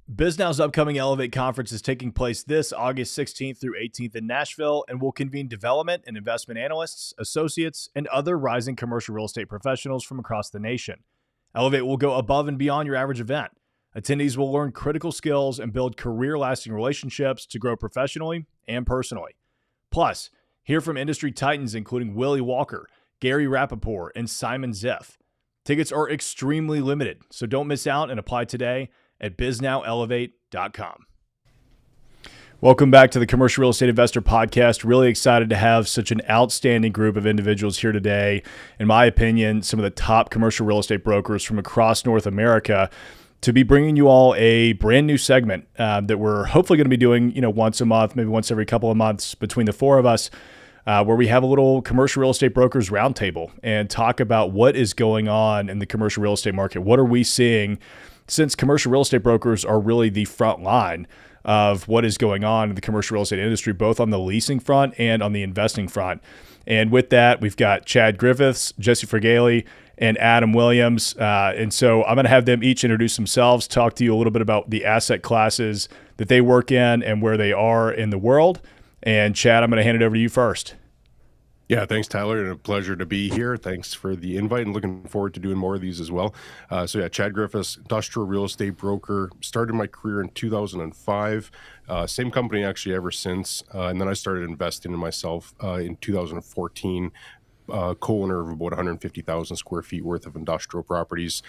BizNow's upcoming Elevate conference is taking place this August 16th through 18th in Nashville and will convene development and investment analysts, associates, and other rising commercial real estate professionals from across the nation. Elevate will go above and beyond your average event. Attendees will learn critical skills and build career-lasting relationships to grow professionally and personally. Plus, hear from industry titans including Willie Walker, Gary Rappaport, and Simon Ziff. Tickets are extremely limited, so don't miss out and apply today at biznowelevate.com. Welcome back to the Commercial Real Estate Investor Podcast. Really excited to have such an outstanding group of individuals here today. In my opinion, some of the top commercial real estate brokers from across North America to be bringing you all a brand new segment that we're hopefully going to be doing, once a month, maybe once every couple of months between the four of us, where we have a little commercial real estate brokers roundtable and talk about what is going on in the commercial real estate market. What are we seeing, since commercial real estate brokers are really the front line of what is going on in the commercial real estate industry, both on the leasing front and on the investing front. And with that, we've got Chad Griffiths, Jesse Fergali, and Adam Williams. And so I'm going to have them each introduce themselves, talk to you a little bit about the asset classes that they work in and where they are in the world. And Chad, I'm going to hand it over to you first. Yeah, thanks, Tyler, and a pleasure to be here. Thanks for the invite and looking forward to doing more of these as well. Chad Griffiths, industrial real estate broker. Started my career in 2005. Same company actually ever since. And then I started investing in myself in 2014. Co-owner of about 150,000 square feet worth of industrial properties.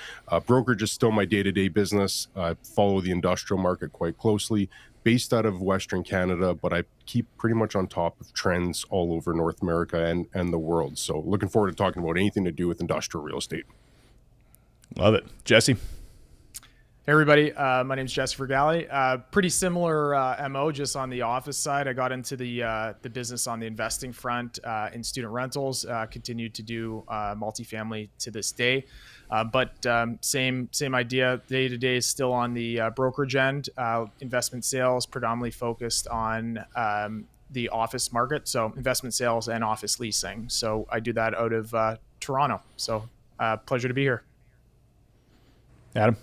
Brokerage is still my day-to-day business. I follow the industrial market quite closely. Based out of Western Canada, but I keep pretty much on top of trends all over North America and the world. So looking forward to talking about anything to do with industrial real estate. Love it. Jesse? Hey everybody, my name is Jesse Fergali. Pretty similar MO, just on the office side. I got into the business on the investing front in student rentals. Continued to do multifamily to this day, but same idea. Day to day is still on the brokerage end. Investment sales predominantly focused on the office market, so investment sales and office leasing. So I do that out of Toronto. So pleasure to be here. Adam?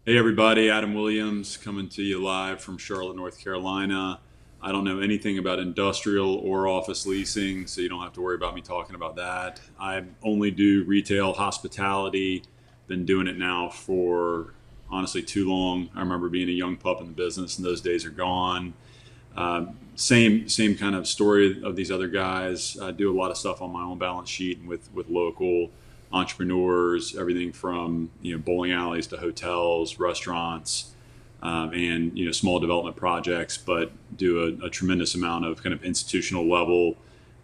Hey everybody, Adam Williams coming to you live from Charlotte, North Carolina. I don't know anything about industrial or office leasing, so you don't have to worry about me talking about that. I only do retail hospitality. Been doing it now for honestly too long. I remember being a young pup in the business, and those days are gone. Same kind of story of these other guys. I do a lot of stuff on my own balance sheet and with local entrepreneurs, everything from bowling alleys to hotels, restaurants, and small development projects, but do a tremendous amount of kind of institutional level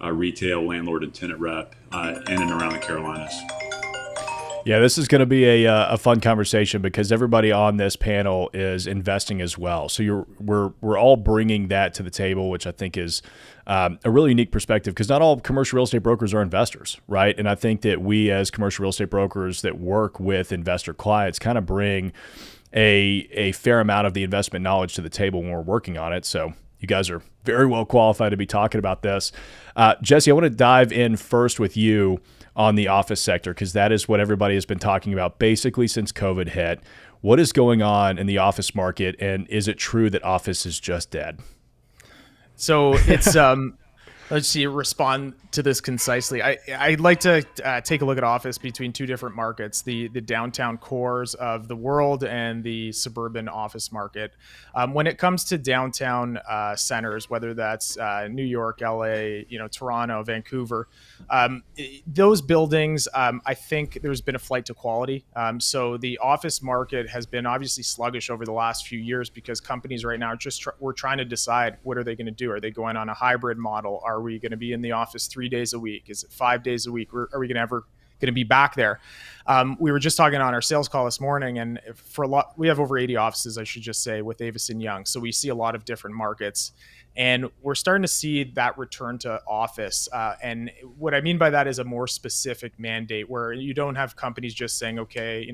retail, landlord, and tenant rep in and around the Carolinas. Yeah, this is going to be a fun conversation because everybody on this panel is investing as well. So we're all bringing that to the table, which I think is a really unique perspective, because not all commercial real estate brokers are investors, right? And I think that we as commercial real estate brokers that work with investor clients kind of bring a fair amount of the investment knowledge to the table when we're working on it. So you guys are very well qualified to be talking about this. Jesse, I want to dive in first with you on the office sector, because that is what everybody has been talking about basically since COVID hit. What is going on in the office market, and is it true that office is just dead? So it's let's see, respond to this concisely. I'd like to take a look at office between two different markets, the downtown cores of the world and the suburban office market. When it comes to downtown centers, whether that's New York, LA, Toronto, Vancouver, those buildings, I think there's been a flight to quality. So the office market has been obviously sluggish over the last few years because companies right now are we're trying to decide, what are they going to do? Are they going on a hybrid model? Are we going to be in the office 3 days a week? Is it 5 days a week? Are we going to be back there? We were just talking on our sales call this morning, and we have over 80 offices, I should just say, with Avis and Young. So we see a lot of different markets, and we're starting to see that return to office. And what I mean by that is a more specific mandate where you don't have companies just saying, okay,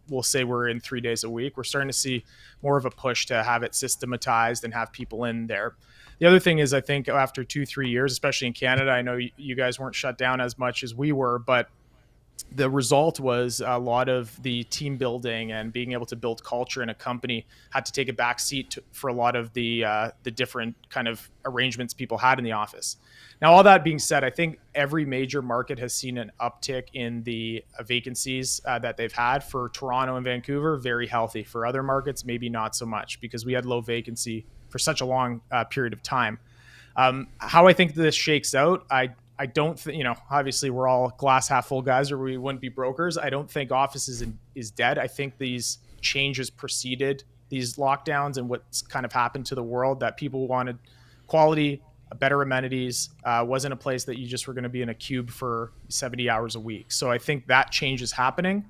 we'll say we're in 3 days a week. We're starting to see more of a push to have it systematized and have people in there. The other thing is, I think after 2-3 years, especially in Canada, I know you guys weren't shut down as much as we were, but the result was a lot of the team building and being able to build culture in a company had to take a back seat for a lot of the different kind of arrangements people had in the office. Now, all that being said, I think every major market has seen an uptick in the vacancies that they've had. For Toronto and Vancouver, very healthy. For other markets, maybe not so much, because we had low vacancy for such a long period of time. How I think this shakes out, I don't think, obviously we're all glass half full guys or we wouldn't be brokers. I don't think office is dead. I think these changes preceded these lockdowns and what's kind of happened to the world, that people wanted quality, better amenities, wasn't a place that you just were going to be in a cube for 70 hours a week. So I think that change is happening.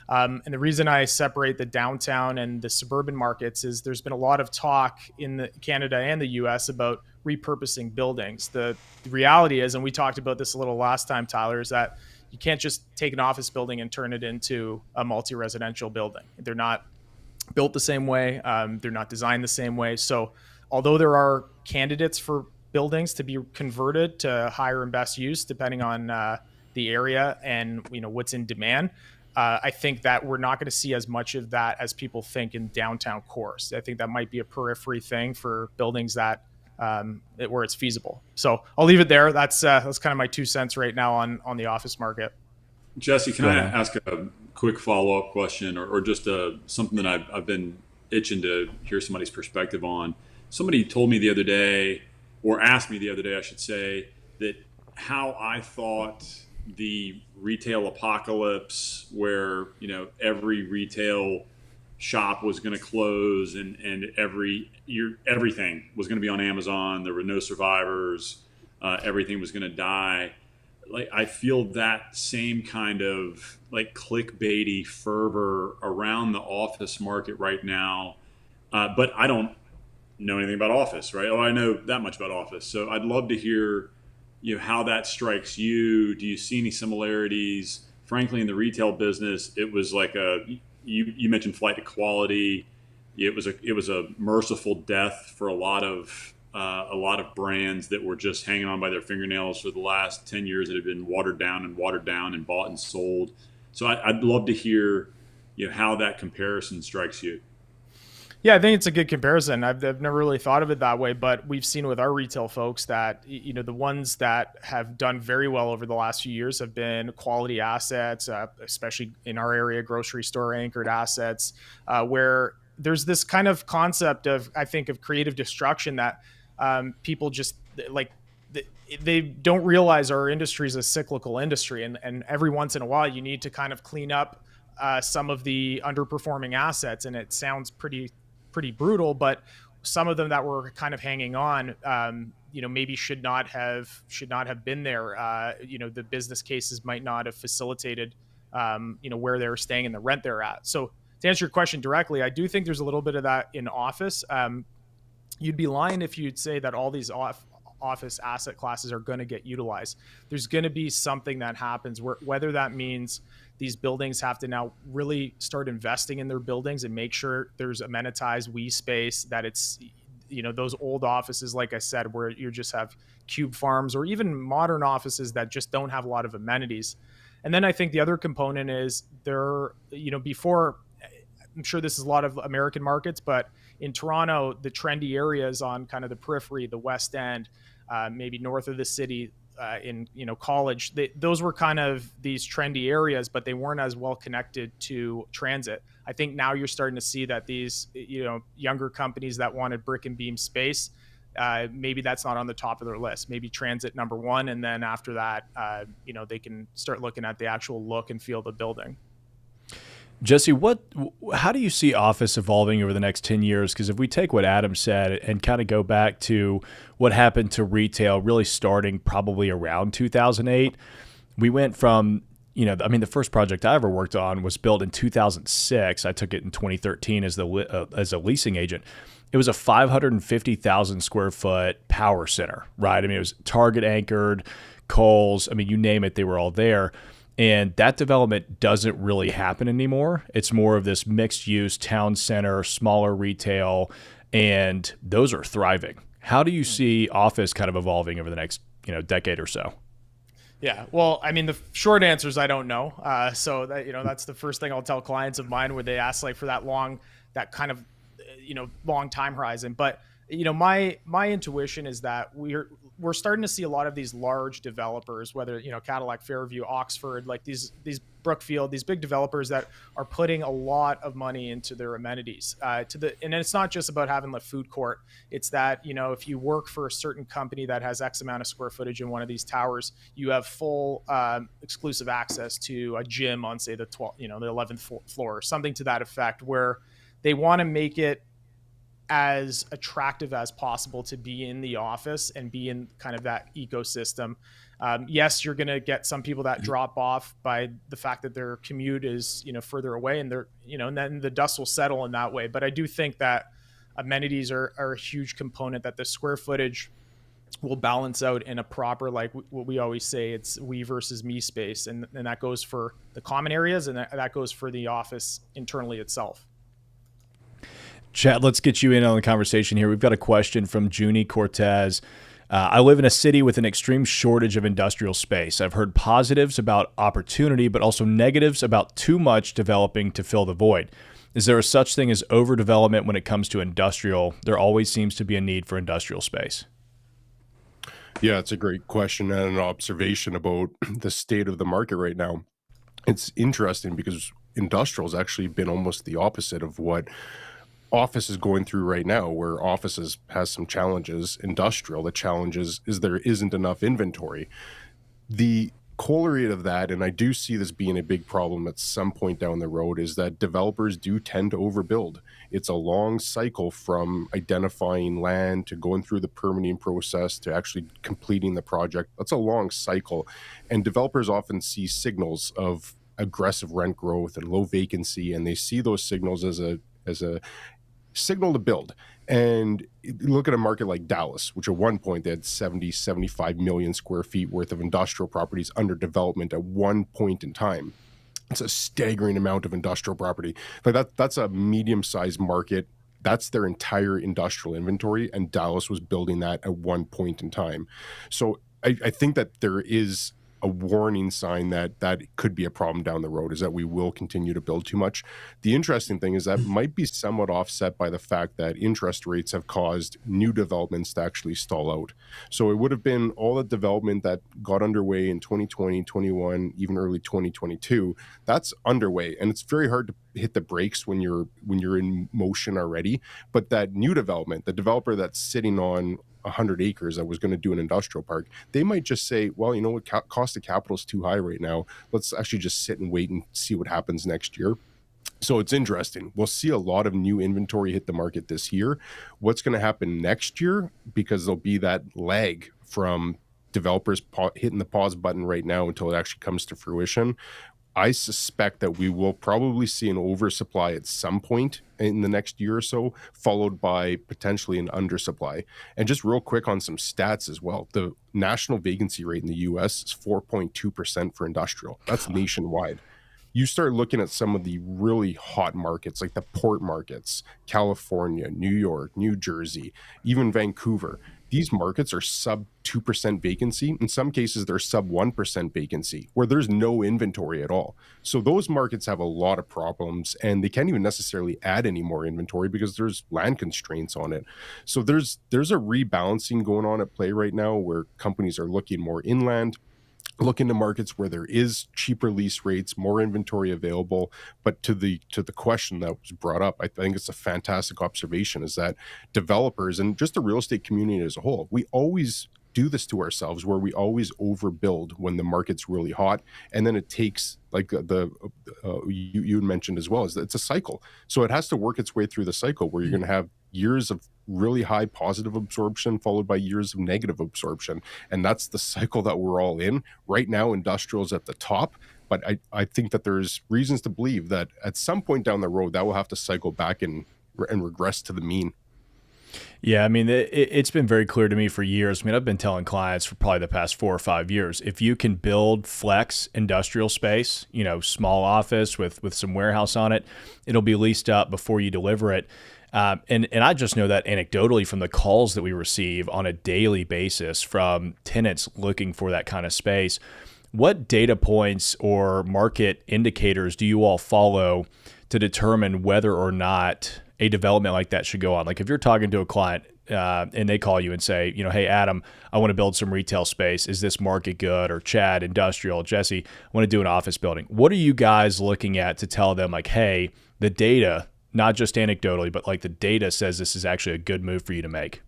And the reason I separate the downtown and the suburban markets is there's been a lot of talk in Canada and the US about repurposing buildings. The reality is, and we talked about this a little last time, Tyler, is that you can't just take an office building and turn it into a multi-residential building. They're not built the same way. They're not designed the same way. So although there are candidates for buildings to be converted to higher and best use, depending on the area and what's in demand, I think that we're not going to see as much of that as people think in downtown cores. I think that might be a periphery thing for buildings that where it's feasible. So I'll leave it there. That's kind of my 2 cents right now on the office market. Jesse, can I ask a quick follow-up question, or just something that I've been itching to hear somebody's perspective on? Somebody told me the other day, or asked me the other day, I should say, that how I thought the retail apocalypse, where every retail shop was going to close and everything was going to be on Amazon, there were no survivors, everything was going to die. Like, I feel that same kind of like clickbaity fervor around the office market right now, but I don't know anything about office, right? I know that much about office, so I'd love to hear how that strikes you. Do you see any similarities? Frankly, in the retail business, it was like you mentioned flight to quality. It was a merciful death for a lot of brands that were just hanging on by their fingernails for the last 10 years, that have been watered down and bought and sold. So I'd love to hear how that comparison strikes you. Yeah, I think it's a good comparison. I've never really thought of it that way, but we've seen with our retail folks that, the ones that have done very well over the last few years have been quality assets, especially in our area, grocery store anchored assets, where there's this kind of concept of, I think, of creative destruction that people just like, they don't realize our industry is a cyclical industry. And every once in a while, you need to kind of clean up some of the underperforming assets. And it sounds pretty brutal, but some of them that were kind of hanging on, maybe should not have been there. The business cases might not have facilitated, where they were staying and the rent they're at. So to answer your question directly, I do think there's a little bit of that in office. You'd be lying if you'd say that all these office asset classes are going to get utilized. There's going to be something that happens whether that means these buildings have to now really start investing in their buildings and make sure there's amenitized space, that it's, those old offices, like I said, where you just have cube farms, or even modern offices that just don't have a lot of amenities. And then I think the other component is before, I'm sure this is a lot of American markets, but in Toronto, the trendy areas on kind of the periphery, the West End, maybe north of the city, in College, those were kind of these trendy areas, but they weren't as well connected to transit. I think now you're starting to see that these younger companies that wanted brick and beam space, maybe that's not on the top of their list. Maybe transit number one, and then after that, they can start looking at the actual look and feel of the building. Jesse, how do you see office evolving over the next 10 years? Because if we take what Adam said and kind of go back to what happened to retail, really starting probably around 2008, we went from, the first project I ever worked on was built in 2006. I took it in 2013 as a leasing agent. It was a 550,000 square foot power center, right? It was Target anchored, Kohl's, you name it, they were all there. And that development doesn't really happen anymore. It's more of this mixed use town center, smaller retail, and those are thriving. How do you see office kind of evolving over the next, decade or so? Yeah. Well, I mean, the short answer is I don't know. So that, that's the first thing I'll tell clients of mine where they ask like for that kind of, long time horizon. But, my intuition is that we're starting to see a lot of these large developers, whether, Cadillac, Fairview, Oxford, like these Brookfield, these big developers that are putting a lot of money into their amenities, and it's not just about having the food court. It's that, if you work for a certain company that has X amount of square footage in one of these towers, you have full exclusive access to a gym on, say, the 11th floor, or something to that effect, where they want to make it as attractive as possible to be in the office and be in kind of that ecosystem. Yes, you're going to get some people that drop off by the fact that their commute is, further away, and and then the dust will settle in that way. But I do think that amenities are a huge component, that the square footage will balance out in a proper, like what we always say, it's we versus me space. And that goes for the common areas, and that goes for the office internally itself. Chad, let's get you in on the conversation here. We've got a question from Junie Cortez. I live in a city with an extreme shortage of industrial space. I've heard positives about opportunity, but also negatives about too much developing to fill the void. Is there a such thing as overdevelopment when it comes to industrial? There always seems to be a need for industrial space. Yeah, it's a great question and an observation about the state of the market right now. It's interesting because industrial has actually been almost the opposite of what office is going through right now, where offices has some challenges. Industrial, the challenge is there isn't enough inventory. The corollary of that, and I do see this being a big problem at some point down the road, is that developers do tend to overbuild. It's a long cycle from identifying land to going through the permitting process to actually completing the project. That's a long cycle, and developers often see signals of aggressive rent growth and low vacancy, and they see those signals as a signal to build. And look at a market like Dallas, which at one point they had 75 million square feet worth of industrial properties under development at one point in time. It's a staggering amount of industrial property. Like that's a medium-sized market. That's their entire industrial inventory, and Dallas was building that at one point in time. So I think that there is a warning sign that could be a problem down the road, is that we will continue to build too much. The interesting thing is that might be somewhat offset by the fact that interest rates have caused new developments to actually stall out. So it would have been all the development that got underway in 2020, 21, even early 2022. That's underway, and it's very hard to hit the brakes when you're in motion already. But that new development, the developer that's sitting on 100 acres that was going to do an industrial park, they might just say, well, you know what, cost of capital is too high right now. Let's actually just sit and wait and see what happens next year. So it's interesting. We'll see a lot of new inventory hit the market this year. What's going to happen next year? Because there'll be that lag from developers hitting the pause button right now until it actually comes to fruition. I suspect that we will probably see an oversupply at some point in the next year or so, followed by potentially an undersupply. And just real quick on some stats as well. The national vacancy rate in the US is 4.2% for industrial. That's nationwide. You start looking at some of the really hot markets, like the port markets, California, New York, New Jersey, even Vancouver. These markets are sub 2% vacancy. In some cases, they're sub 1% vacancy, where there's no inventory at all. So those markets have a lot of problems, and they can't even necessarily add any more inventory because there's land constraints on it. So there's a rebalancing going on at play right now, where companies are looking more inland, look into markets where there is cheaper lease rates, more inventory available. But to the question that was brought up, I think it's a fantastic observation, is that developers and just the real estate community as a whole, we always do this to ourselves, where we always overbuild when the market's really hot, and then it takes, like you mentioned as well, is that it's a cycle. So it has to work its way through the cycle, where you're going to have years of really high positive absorption followed by years of negative absorption, and that's the cycle that we're all in right now. Industrial's at the top, but I think that there's reasons to believe that at some point down the road that will have to cycle back and regress to the mean. Yeah, I mean, it's been very clear to me for years. I mean, I've been telling clients for probably the past 4 or 5 years, if you can build flex industrial space, small office with some warehouse on it, it'll be leased up before you deliver it. And I just know that anecdotally from the calls that we receive on a daily basis from tenants looking for that kind of space. What data points or market indicators do you all follow to determine whether or not a development like that should go on? Like if you're talking to a client and they call you and say, hey, Adam, I want to build some retail space. Is this market good? Or Chad, industrial, Jesse, I want to do an office building. What are you guys looking at to tell them like, hey, the data, not just anecdotally, but like the data says this is actually a good move for you to make?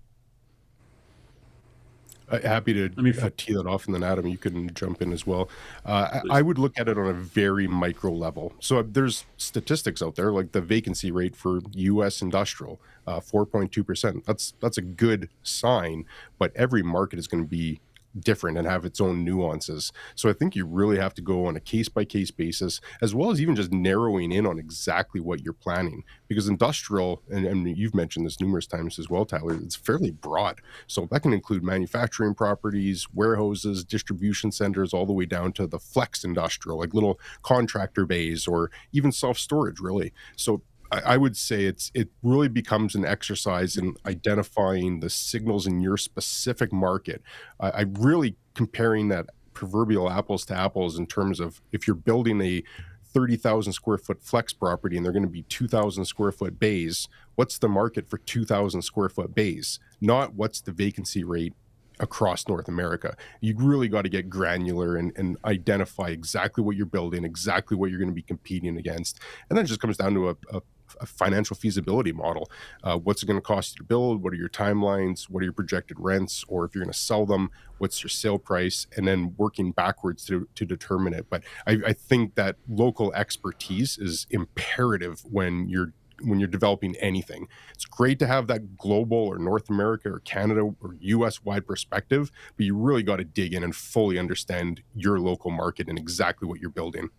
Happy to tee that off, and then Adam, you can jump in as well. I would look at it on a very micro level. So there's statistics out there, like the vacancy rate for U.S. industrial, 4.2%. That's a good sign, but every market is going to be different and have its own nuances. So I think you really have to go on a case-by-case basis, as well as even just narrowing in on exactly what you're planning. Because industrial, and you've mentioned this numerous times as well, Tyler, it's fairly broad. So that can include manufacturing properties, warehouses, distribution centers, all the way down to the flex industrial, like little contractor bays or even self-storage, really. So I would say it really becomes an exercise in identifying the signals in your specific market. I really comparing that proverbial apples to apples in terms of if you're building a 30,000 square foot flex property and they're going to be 2,000 square foot bays, what's the market for 2,000 square foot bays? Not what's the vacancy rate across North America. You really got to get granular and identify exactly what you're building, exactly what you're going to be competing against. And then it just comes down to a financial feasibility model. What's it going to cost you to build? What are your timelines? What are your projected rents? Or if you're going to sell them, what's your sale price? And then working backwards to determine it. But I think that local expertise is imperative when you're developing anything. It's great to have that global or North America or Canada or US wide perspective, but you really got to dig in and fully understand your local market and exactly what you're building.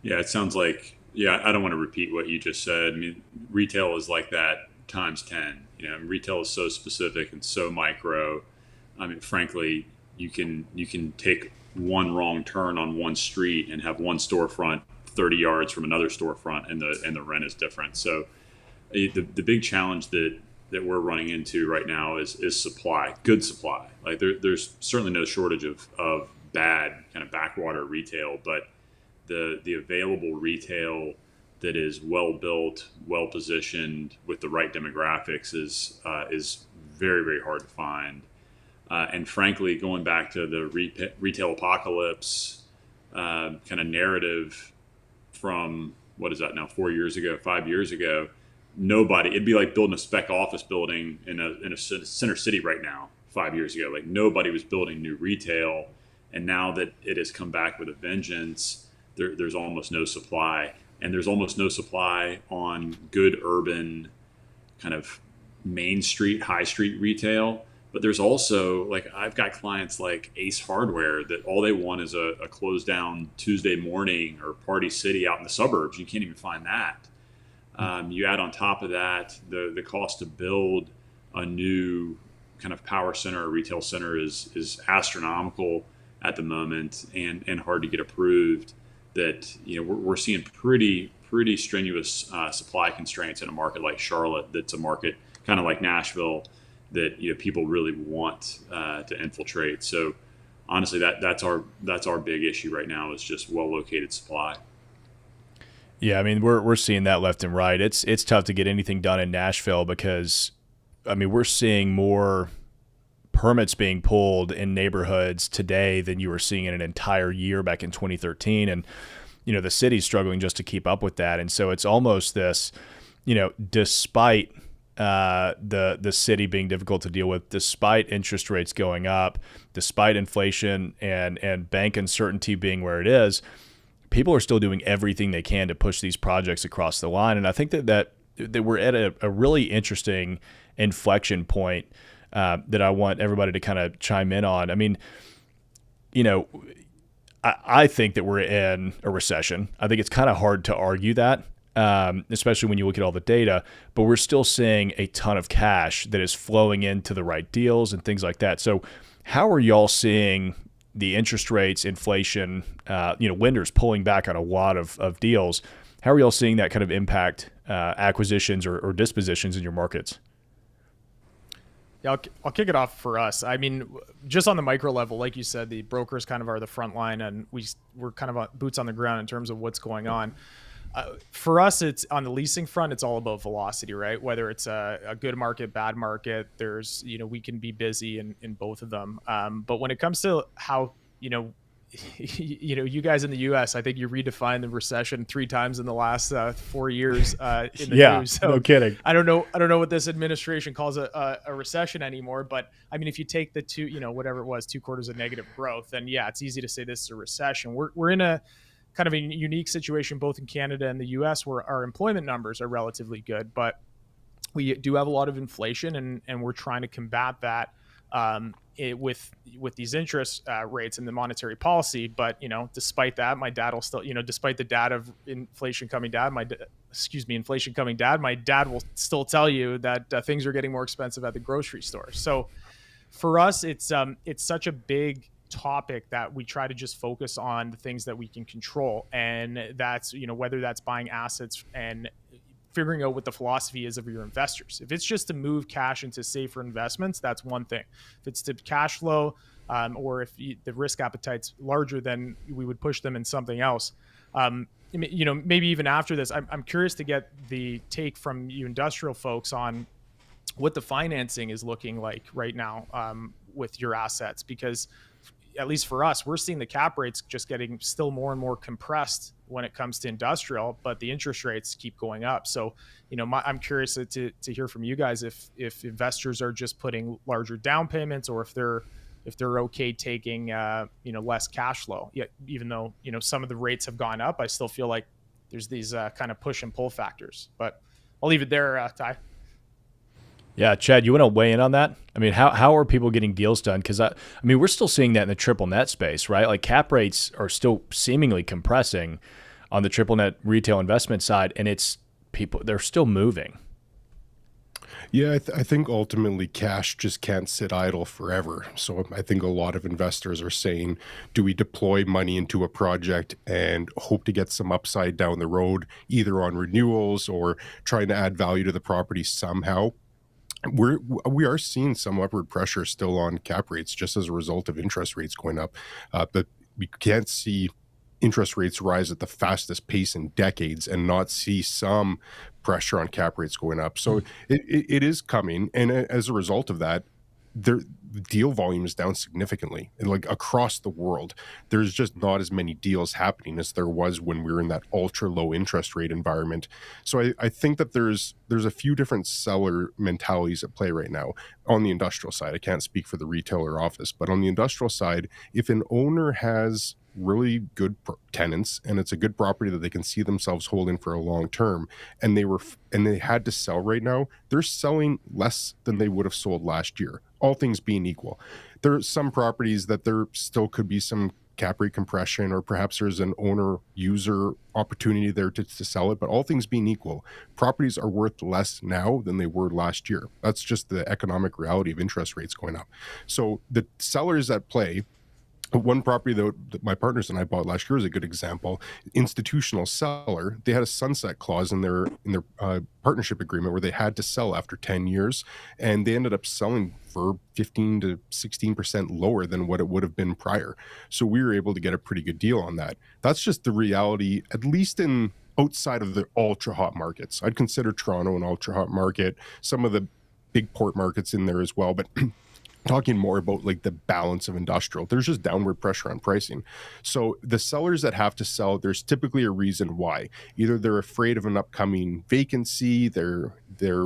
Yeah, it sounds like, I don't want to repeat what you just said. I mean, retail is like that times 10. Retail is so specific and so micro. I mean, frankly, you can take one wrong turn on one street and have one storefront 30 yards from another storefront, and the rent is different. So the big challenge that we're running into right now is supply, good supply. Like there's certainly no shortage of bad kind of backwater retail, but the available retail that is well built, well positioned with the right demographics is very, very hard to find. And frankly, going back to the retail apocalypse kind of narrative from, what is that now, 4 years ago, 5 years ago, it'd be like building a spec office building in a center city right now. 5 years ago, like nobody was building new retail. And now that it has come back with a vengeance, there's almost no supply. And there's almost no supply on good urban kind of main street, high street retail. But there's also, like, I've got clients like Ace Hardware that all they want is a closed down Tuesday morning, or Party City out in the suburbs. You can't even find that. You add on top of that, the cost to build a new kind of power center or retail center is astronomical at the moment, and hard to get approved. That we're seeing pretty strenuous supply constraints in a market like Charlotte. That's a market kind of like Nashville that people really want to infiltrate. So honestly, that's our big issue right now, is just well located supply. Yeah, I mean we're seeing that left and right. It's tough to get anything done in Nashville because, I mean, we're seeing more permits being pulled in neighborhoods today than you were seeing in an entire year back in 2013, and the city's struggling just to keep up with that. And so it's almost this, despite the city being difficult to deal with, despite interest rates going up, despite inflation and bank uncertainty being where it is, people are still doing everything they can to push these projects across the line. And I think that we're at a really interesting inflection point that I want everybody to kind of chime in on. I mean, I think that we're in a recession. I think it's kind of hard to argue that. especially when you look at all the data, but we're still seeing a ton of cash that is flowing into the right deals and things like that. So how are y'all seeing the interest rates, inflation, lenders pulling back on a lot of deals? How are y'all seeing that kind of impact acquisitions or dispositions in your markets? Yeah, I'll kick it off for us. I mean, just on the micro level, like you said, the brokers kind of are the front line, and we're kind of boots on the ground in terms of what's going on. For us, it's on the leasing front, it's all about velocity, right? Whether it's a good market, bad market, we can be busy in both of them. But when it comes to how, you guys in the U.S., I think you redefined the recession 3 times in the last 4 years in the news. So no kidding. I don't know what this administration calls a recession anymore. But I mean, if you take the two, whatever it was, 2 quarters of negative growth, then yeah, it's easy to say this is a recession. We're in a kind of a unique situation, both in Canada and the U.S., where our employment numbers are relatively good, but we do have a lot of inflation, and we're trying to combat that with these interest rates and the monetary policy. But despite that, my dad will still, despite the data of inflation coming down, my dad will still tell you that things are getting more expensive at the grocery store. So for us, it's such a big topic that we try to just focus on the things that we can control, and that's whether that's buying assets and figuring out what the philosophy is of your investors. If it's just to move cash into safer investments, that's one thing. If it's to cash flow, or if the risk appetite's larger, then we would push them in something else. Maybe even after this, I'm curious to get the take from you industrial folks on what the financing is looking like right now with your assets, because at least for us, we're seeing the cap rates just getting still more and more compressed when it comes to industrial, but the interest rates keep going up. So, I'm curious to hear from you guys if investors are just putting larger down payments, or if they're okay taking less cash flow. Yet, even though some of the rates have gone up, I still feel like there's these kind of push and pull factors. But I'll leave it there, Ty. Yeah, Chad, you want to weigh in on that? I mean, how are people getting deals done? Because we're still seeing that in the triple net space, right? Like cap rates are still seemingly compressing on the triple net retail investment side, and they're still moving. Yeah, I think ultimately cash just can't sit idle forever. So I think a lot of investors are saying, do we deploy money into a project and hope to get some upside down the road, either on renewals or trying to add value to the property somehow? We are seeing some upward pressure still on cap rates just as a result of interest rates going up, but we can't see interest rates rise at the fastest pace in decades and not see some pressure on cap rates going up. So it is coming, and as a result of that, the deal volume is down significantly, and like across the world. There's just not as many deals happening as there was when we were in that ultra low interest rate environment. So I think that there's a few different seller mentalities at play right now on the industrial side. I can't speak for the retail or office, but on the industrial side, if an owner has really good tenants and it's a good property that they can see themselves holding for a long term, and they had to sell right now, they're selling less than they would have sold last year, all things being equal. There are some properties that there still could be some cap rate compression, or perhaps there's an owner user opportunity there to sell it, but all things being equal, properties are worth less now than they were last year. That's just the economic reality of interest rates going up. So the sellers at play, one property that my partners and I bought last year is a good example. Institutional seller, they had a sunset clause in their partnership agreement where they had to sell after 10 years, and they ended up selling for 15 to 16% lower than what it would have been prior. So we were able to get a pretty good deal on that. That's just the reality, at least in outside of the ultra hot markets. I'd consider Toronto an ultra hot market, some of the big port markets in there as well, but talking more about like the balance of industrial, there's just downward pressure on pricing. So the sellers that have to sell, there's typically a reason why. Either they're afraid of an upcoming vacancy, they're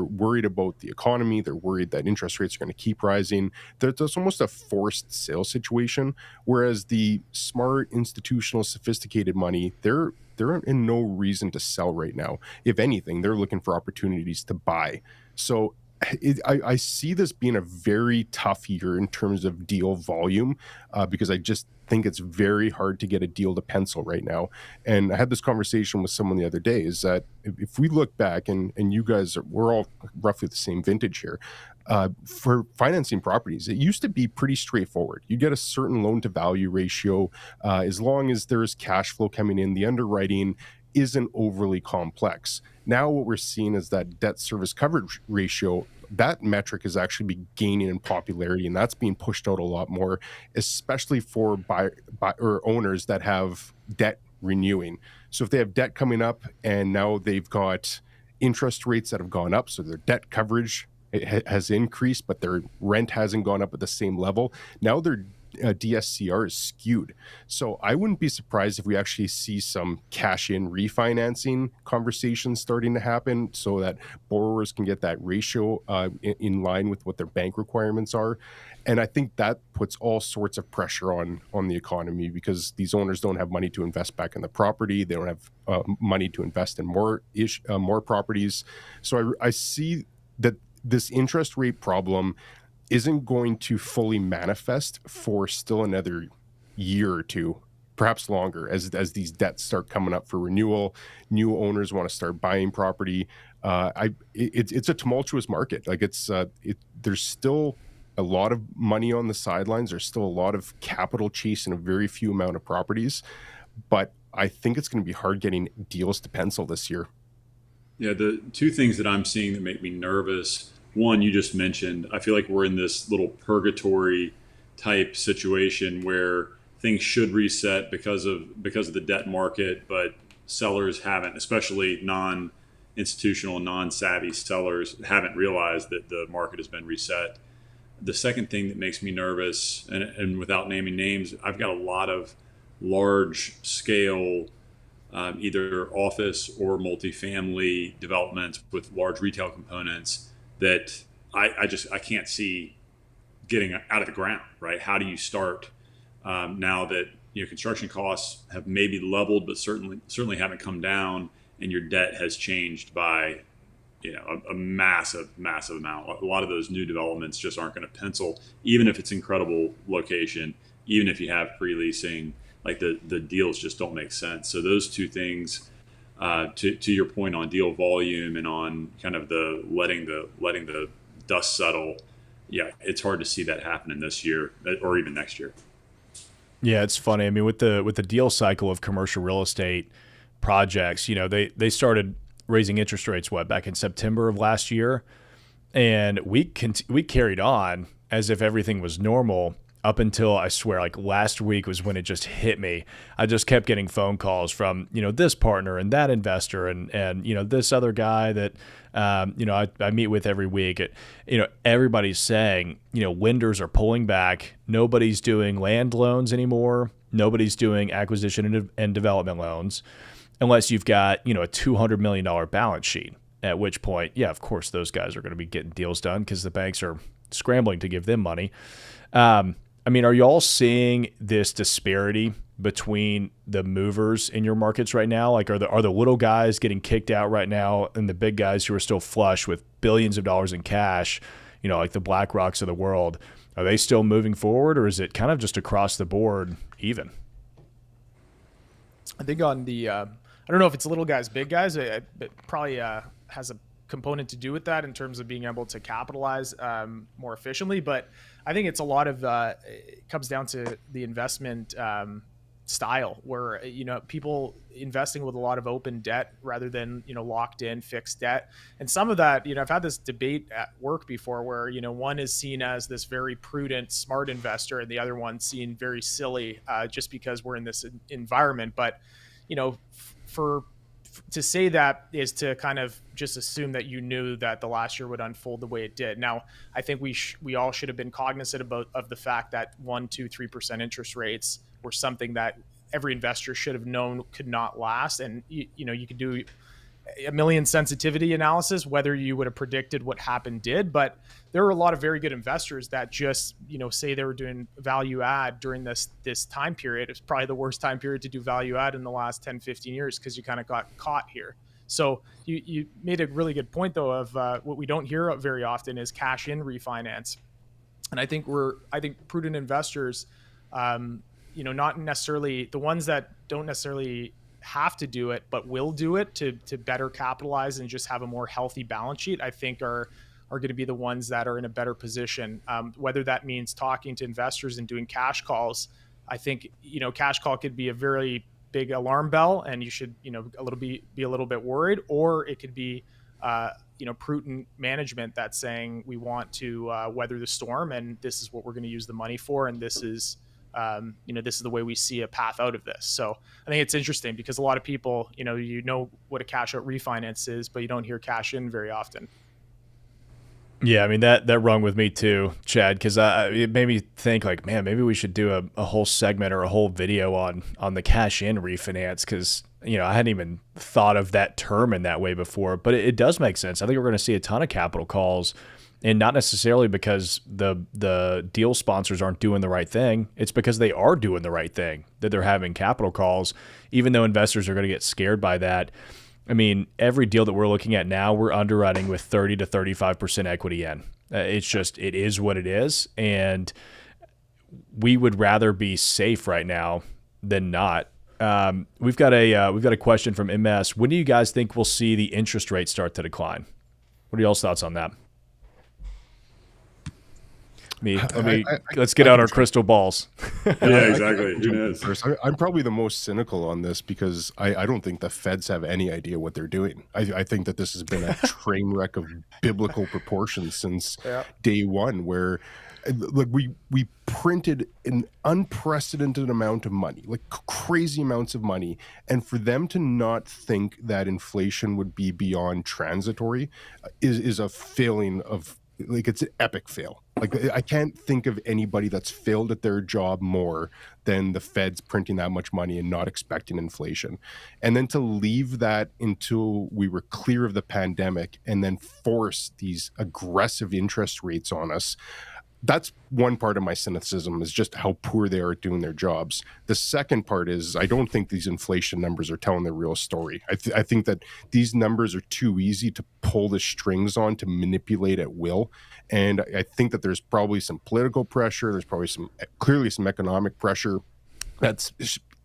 worried about the economy, they're worried that interest rates are going to keep rising. There's almost a forced sale situation, whereas the smart, institutional, sophisticated money, they're in no reason to sell right now. If anything, they're looking for opportunities to buy. So I see this being a very tough year in terms of deal volume, because I just think it's very hard to get a deal to pencil right now. And I had this conversation with someone the other day, is that if we look back, and you guys, we're all roughly the same vintage here, for financing properties, it used to be pretty straightforward. You get a certain loan to value ratio, as long as there's cash flow coming in, the underwriting isn't overly complex. Now what we're seeing is that debt service coverage ratio, that metric is actually be gaining in popularity, and that's being pushed out a lot more, especially for buy or owners that have debt renewing. So if they have debt coming up and now they've got interest rates that have gone up, so their debt coverage has increased, but their rent hasn't gone up at the same level. Now their DSCR is skewed. So I wouldn't be surprised if we actually see some cash in refinancing conversations starting to happen, so that borrowers can get that ratio in line with what their bank requirements are. And I think that puts all sorts of pressure on the economy, because these owners don't have money to invest back in the property. They don't have money to invest in more properties. So I see that this interest rate problem isn't going to fully manifest for still another year or two, perhaps longer, as these debts start coming up for renewal. New owners want to start buying property. It's a tumultuous market. Like there's still a lot of money on the sidelines. There's still a lot of capital chasing a very few amount of properties, but I think it's going to be hard getting deals to pencil this year. Yeah, the two things that I'm seeing that make me nervous. One, you just mentioned, I feel like we're in this little purgatory type situation where things should reset because of the debt market, but sellers haven't, especially non-institutional, non-savvy sellers, haven't realized that the market has been reset. The second thing that makes me nervous, and without naming names, I've got a lot of large scale either office or multifamily developments with large retail components that I can't see getting out of the ground, right? How do you start now that construction costs have maybe leveled, but certainly haven't come down, and your debt has changed by a massive amount. A lot of those new developments just aren't going to pencil, even if it's incredible location, even if you have pre-leasing. Like the deals just don't make sense. So those two things, to your point on deal volume and on kind of the letting the dust settle, yeah, it's hard to see that happening this year or even next year. Yeah, it's funny. I mean, with the deal cycle of commercial real estate projects, they started raising interest rates back in September of last year, and we carried on as if everything was normal up until, I swear, like last week was when it just hit me. I just kept getting phone calls from, this partner and that investor and this other guy that, I meet with every week. Everybody's saying, lenders are pulling back. Nobody's doing land loans anymore. Nobody's doing acquisition and development loans unless you've got, a $200 million balance sheet, at which point, yeah, of course, those guys are going to be getting deals done because the banks are scrambling to give them money. Are you all seeing this disparity between the movers in your markets right now? Like, are the little guys getting kicked out right now, and the big guys who are still flush with billions of dollars in cash, like the BlackRocks of the world, are they still moving forward, or is it kind of just across the board even? I think on the, I don't know if it's little guys, big guys. It probably has a component to do with that in terms of being able to capitalize more efficiently. But I think it's a lot of, it comes down to the investment style where, people investing with a lot of open debt rather than, locked in fixed debt. And some of that, I've had this debate at work before where, one is seen as this very prudent, smart investor, and the other one seen very silly just because we're in this environment. But, to say that is to kind of just assume that you knew that the last year would unfold the way it did. Now, I think we all should have been cognizant of the fact that 1%, 2%, 3% interest rates were something that every investor should have known could not last. And you could do a million sensitivity analysis whether you would have predicted what happened did, but there are a lot of very good investors that just say they were doing value add during this time period. It's probably the worst time period to do value add in the last 10-15 years because you kind of got caught here. So you made a really good point though of what we don't hear very often is cash in refinance. And I think prudent investors, not necessarily the ones that don't necessarily have to do it, but will do it to better capitalize and just have a more healthy balance sheet, I think are going to be the ones that are in a better position. Whether that means talking to investors and doing cash calls, I think, cash call could be a very big alarm bell and you should, be a little bit worried, or it could be, prudent management that's saying we want to weather the storm and this is what we're going to use the money for. And this is, this is the way we see a path out of this. So I think it's interesting because a lot of people, what a cash out refinance is, but you don't hear cash in very often. Yeah, I mean, that rung with me too, Chad, because it made me think like, man, maybe we should do a whole segment or a whole video on the cash in refinance, because I hadn't even thought of that term in that way before, but it does make sense. I think we're going to see a ton of capital calls, and not necessarily because the deal sponsors aren't doing the right thing. It's because they are doing the right thing that they're having capital calls, even though investors are going to get scared by that. I mean, every deal that we're looking at now, we're underwriting with 30 to 35% equity in. It is what it is. And we would rather be safe right now than not. We've got a question from MS. When do you guys think we'll see the interest rate start to decline? What are y'all's thoughts on that? Let's get out our crystal balls. Yeah, exactly. Who knows? First, I'm probably the most cynical on this because I don't think the Feds have any idea what they're doing. I think that this has been a train wreck of biblical proportions since day one, where like we printed an unprecedented amount of money, like crazy amounts of money, and for them to not think that inflation would be beyond transitory is a failing of, like, it's an epic fail. Like, I can't think of anybody that's failed at their job more than the Feds printing that much money and not expecting inflation. And then to leave that until we were clear of the pandemic and then force these aggressive interest rates on us. That's one part of my cynicism, is just how poor they are at doing their jobs. The second part is I don't think these inflation numbers are telling the real story. I think that these numbers are too easy to pull the strings on, to manipulate at will. And I think that there's probably some political pressure. There's probably clearly some economic pressure that's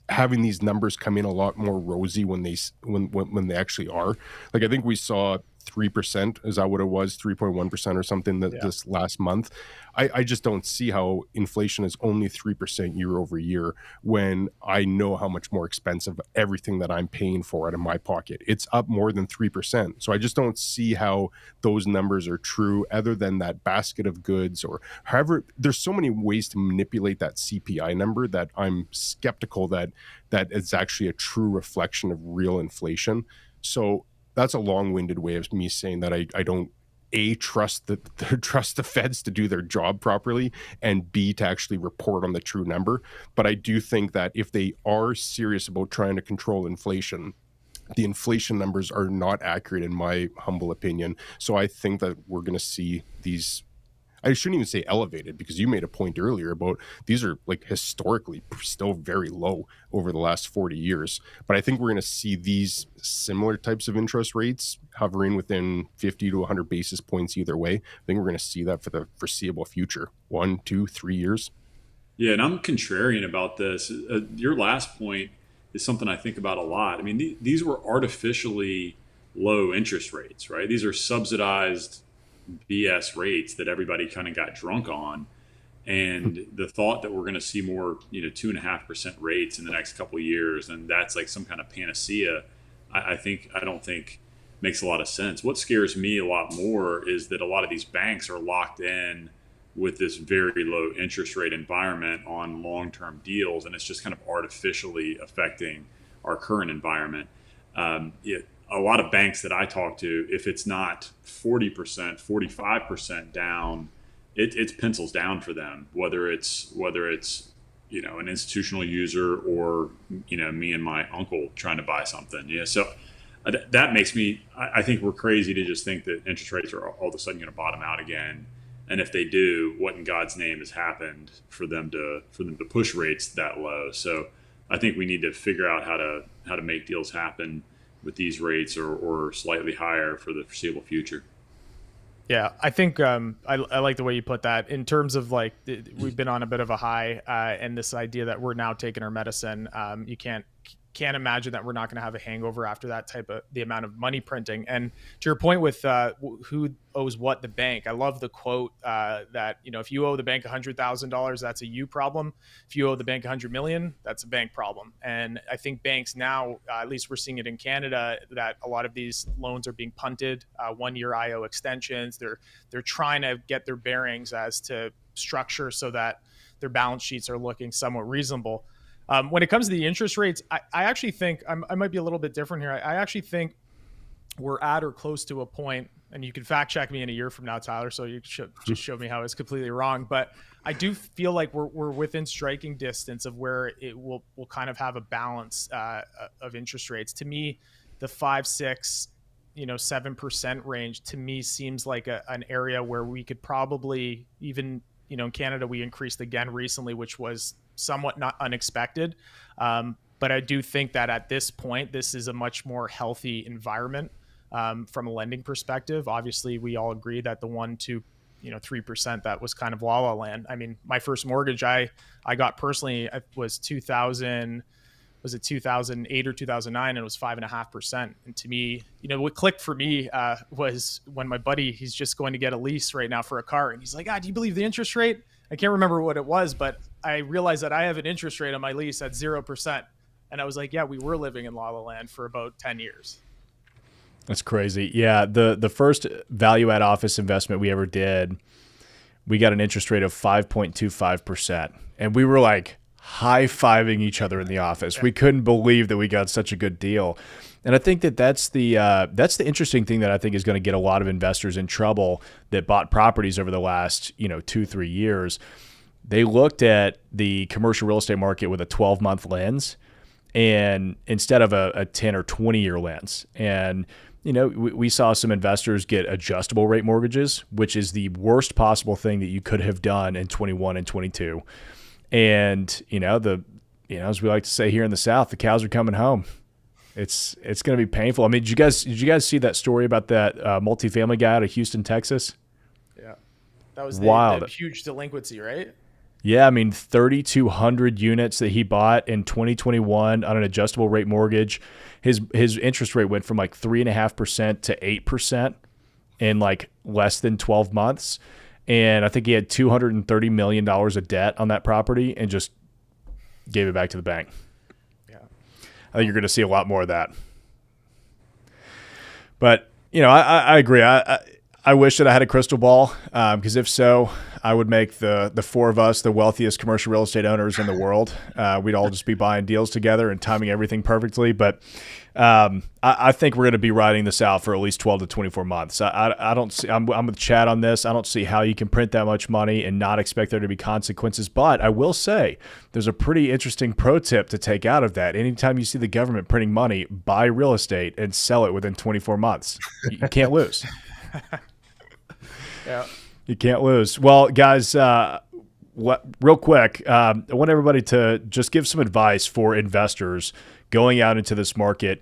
having these numbers come in a lot more rosy when they actually are. Like, I think we saw 3%, is that what it was? 3.1% or something this last month. I just don't see how inflation is only 3% year over year when I know how much more expensive everything that I'm paying for out of my pocket. It's up more than 3%. So I just don't see how those numbers are true, other than that basket of goods, or however. There's so many ways to manipulate that CPI number that I'm skeptical that it's actually a true reflection of real inflation. So that's a long-winded way of me saying that I don't trust the Feds to do their job properly, and B, to actually report on the true number. But I do think that if they are serious about trying to control inflation, the inflation numbers are not accurate, in my humble opinion. So I think that we're going to see these, I shouldn't even say elevated, because you made a point earlier about these are like historically still very low over the last 40 years. But I think we're going to see these similar types of interest rates hovering within 50 to 100 basis points either way. I think we're going to see that for the foreseeable future, 1, 2, 3 years. Yeah, and I'm contrarian about this. Your last point is something I think about a lot. I mean, these were artificially low interest rates, right? These are subsidized BS rates that everybody kind of got drunk on. And the thought that we're going to see more, 2.5% rates in the next couple of years, and that's like some kind of panacea, I don't think makes a lot of sense. What scares me a lot more is that a lot of these banks are locked in with this very low interest rate environment on long-term deals, and it's just kind of artificially affecting our current environment. A lot of banks that I talk to, if it's not 40%, 45% down, it pencils down for them, whether it's an institutional user or me and my uncle trying to buy something. Yeah, so that makes me. I think we're crazy to just think that interest rates are all of a sudden going to bottom out again. And if they do, what in God's name has happened for them to push rates that low? So I think we need to figure out how to make deals happen with these rates or slightly higher for the foreseeable future. Yeah, I think I like the way you put that in terms of like we've been on a bit of a high, and this idea that we're now taking our medicine. You can't imagine that we're not going to have a hangover after that type of the amount of money printing. And to your point with who owes what the bank, I love the quote that if you owe the bank $100,000, that's a you problem. If you owe the bank 100 million, that's a bank problem. And I think banks now, at least we're seeing it in Canada, that a lot of these loans are being punted, 1-year IO extensions. They're trying to get their bearings as to structure so that their balance sheets are looking somewhat reasonable. When it comes to the interest rates, I actually think I might be a little bit different here. I actually think we're at or close to a point, and you can fact check me in a year from now, Tyler, so you should just show me how it's completely wrong. But I do feel like we're within striking distance of where it will kind of have a balance of interest rates. To me, the 5, 6, 7% range to me seems like an area where we could probably even, in Canada, we increased again recently, which was somewhat not unexpected. But I do think that at this point, this is a much more healthy environment from a lending perspective. Obviously, we all agree that the 1%, 2%, 3%, that was kind of la la land. I mean, my first mortgage I got personally was 2008 or 2009, and it was 5.5%. And to me, what clicked for me was when my buddy, he's just going to get a lease right now for a car, and he's like, do you believe the interest rate? I can't remember what it was, but I realized that I have an interest rate on my lease at 0%. And I was like, yeah, we were living in la la land for about 10 years. That's crazy. Yeah. The first value add office investment we ever did, we got an interest rate of 5.25%. And we were like high-fiving each other in the office. We couldn't believe that we got such a good deal. And I think that's the interesting thing that I think is going to get a lot of investors in trouble that bought properties over the last 2-3 years. They looked at the commercial real estate market with a 12-month lens, and instead of a 10 or 20-year lens. And we saw some investors get adjustable rate mortgages, which is the worst possible thing that you could have done in 21 and 22. And as we like to say here in the South, the cows are coming home. It's going to be painful. I mean, did you guys see that story about that multifamily guy out of Houston, Texas? Yeah, that was wild. The huge delinquency, right? Yeah, I mean, 3,200 units that he bought in 2021 on an adjustable rate mortgage. His interest rate went from like 3.5% to 8% in like less than 12 months. And I think he had $230 million of debt on that property and just gave it back to the bank. Yeah, I think you're going to see a lot more of that. But, I agree. I wish that I had a crystal ball, because if so, I would make the four of us the wealthiest commercial real estate owners in the world. We'd all just be buying deals together and timing everything perfectly. But I think we're going to be riding this out for at least 12 to 24 months. I don't see. I'm with Chad on this. I don't see how you can print that much money and not expect there to be consequences. But I will say there's a pretty interesting pro tip to take out of that. Anytime you see the government printing money, buy real estate and sell it within 24 months. You can't lose. Yeah. You can't lose. Well, guys, real quick, I want everybody to just give some advice for investors going out into this market.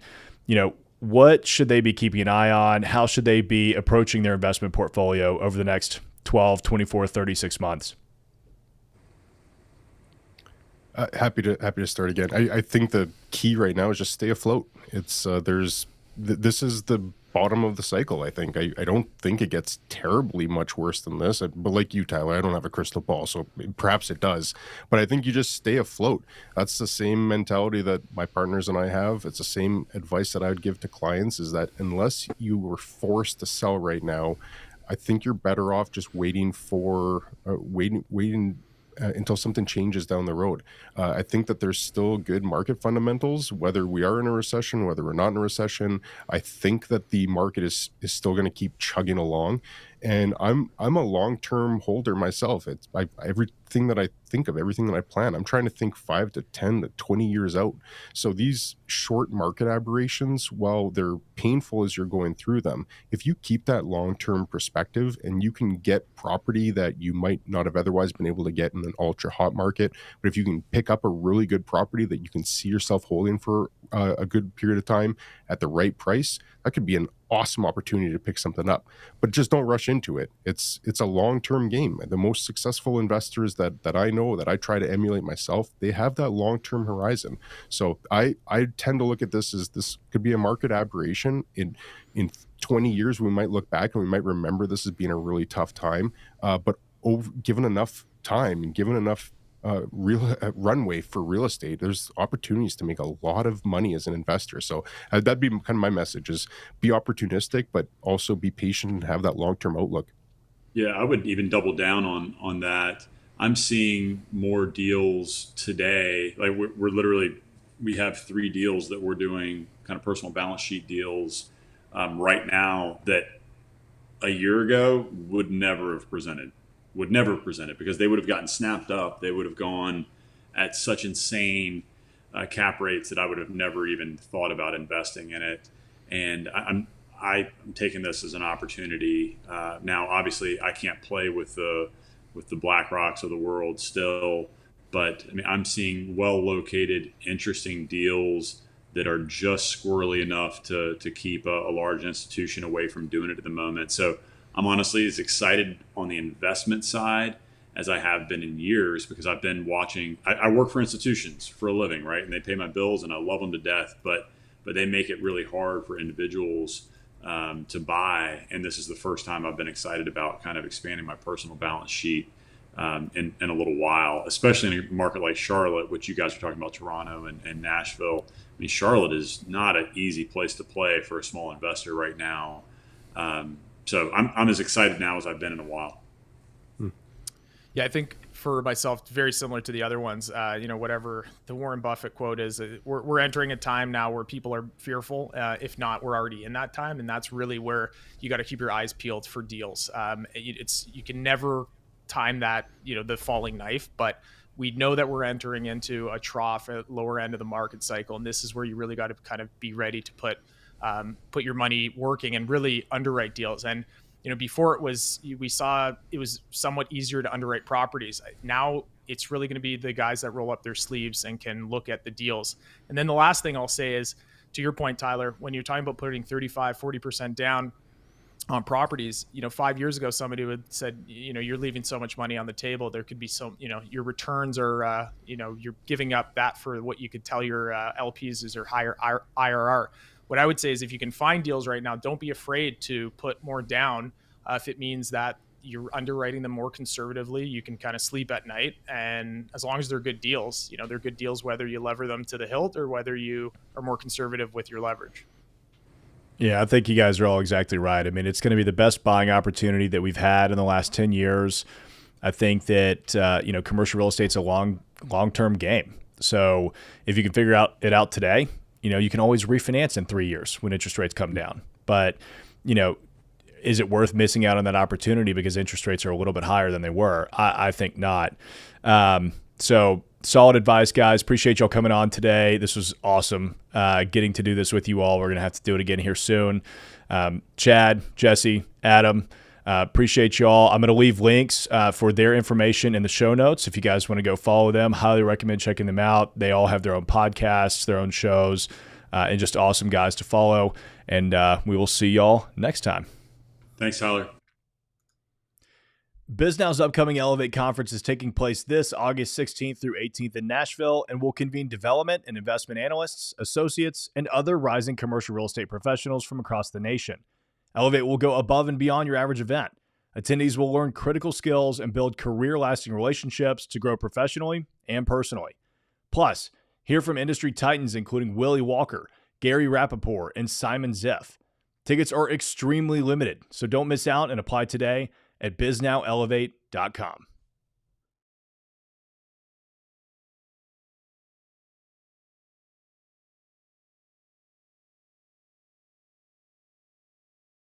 What should they be keeping an eye on? How should they be approaching their investment portfolio over the next 12, 24, 36 months? Happy to start again. I think the key right now is just stay afloat. It's this is the bottom of the cycle. I think I don't think it gets terribly much worse than this, but like you, Tyler, I don't have a crystal ball, so perhaps it does, but I think you just stay afloat. That's the same mentality that my partners and I have. It's the same advice that I would give to clients, is that unless you were forced to sell right now, I think you're better off just waiting until something changes down the road. I think that there's still good market fundamentals, whether we are in a recession, whether we're not in a recession. I think that the market is still going to keep chugging along. And I'm a long-term holder myself. Everything that I think of, everything that I plan, I'm trying to think 5 to 10 to 20 years out. So these short market aberrations, while they're painful as you're going through them, if you keep that long-term perspective and you can get property that you might not have otherwise been able to get in an ultra hot market, but if you can pick up a really good property that you can see yourself holding for a good period of time at the right price, that could be an awesome opportunity to pick something up. But just don't rush into it. It's a long-term game. The most successful investors that I know, that I try to emulate myself, they have that long-term horizon. So I tend to look at this as this could be a market aberration. In 20 years, we might look back and we might remember this as being a really tough time. But given enough time and given enough real runway for real estate, there's opportunities to make a lot of money as an investor. So that'd be kind of my message: is be opportunistic, but also be patient and have that long-term outlook. Yeah, I would even double down on that. I'm seeing more deals today. Like we're literally, we have 3 deals that we're doing, kind of personal balance sheet deals right now, that a year ago would never have presented because they would have gotten snapped up. They would have gone at such insane cap rates that I would have never even thought about investing in it. And I'm taking this as an opportunity. Now, obviously, I can't play with the BlackRocks of the world still, but I mean, I'm seeing well-located, interesting deals that are just squirrely enough to keep a large institution away from doing it at the moment. So I'm honestly as excited on the investment side as I have been in years, because I've been watching. I work for institutions for a living, right? And they pay my bills and I love them to death, but they make it really hard for individuals to buy. And this is the first time I've been excited about kind of expanding my personal balance sheet in a little while, especially in a market like Charlotte, which you guys are talking about, Toronto and Nashville. I mean, Charlotte is not an easy place to play for a small investor right now. So I'm as excited now as I've been in a while. Yeah, I think for myself, very similar to the other ones. Whatever the Warren Buffett quote is, we're entering a time now where people are fearful. If not, we're already in that time, and that's really where you got to keep your eyes peeled for deals. You can never time that, the falling knife, but we know that we're entering into a trough at lower end of the market cycle, and this is where you really got to kind of be ready to put your money working and really underwrite deals. And before we saw it was somewhat easier to underwrite properties. Now it's really going to be the guys that roll up their sleeves and can look at the deals. And then the last thing I'll say is, to your point, Tyler, when you're talking about putting 35-40% down on properties, 5 years ago, somebody would said, you're leaving so much money on the table. There could be your returns are, you're giving up that for what you could tell your LPs is your higher IRR. What I would say is, if you can find deals right now, don't be afraid to put more down. If it means that you're underwriting them more conservatively, you can kind of sleep at night. And as long as they're good deals, they're good deals, whether you lever them to the hilt or whether you are more conservative with your leverage. Yeah, I think you guys are all exactly right. I mean, it's going to be the best buying opportunity that we've had in the last 10 years. I think that, commercial real estate's a long-term game. So if you can figure it out today, you can always refinance in 3 years when interest rates come down. But, is it worth missing out on that opportunity because interest rates are a little bit higher than they were? I think not. So solid advice, guys. Appreciate y'all coming on today. This was awesome getting to do this with you all. We're going to have to do it again here soon. Chad, Jesse, Adam, appreciate y'all. I'm going to leave links for their information in the show notes. If you guys want to go follow them, highly recommend checking them out. They all have their own podcasts, their own shows, and just awesome guys to follow. And we will see y'all next time. Thanks, Tyler. BizNow's upcoming Elevate conference is taking place this August 16th through 18th in Nashville and will convene development and investment analysts, associates, and other rising commercial real estate professionals from across the nation. Elevate will go above and beyond your average event. Attendees will learn critical skills and build career-lasting relationships to grow professionally and personally. Plus, hear from industry titans including Willie Walker, Gary Rappaport, and Simon Ziff. Tickets are extremely limited, so don't miss out and apply today at biznowelevate.com.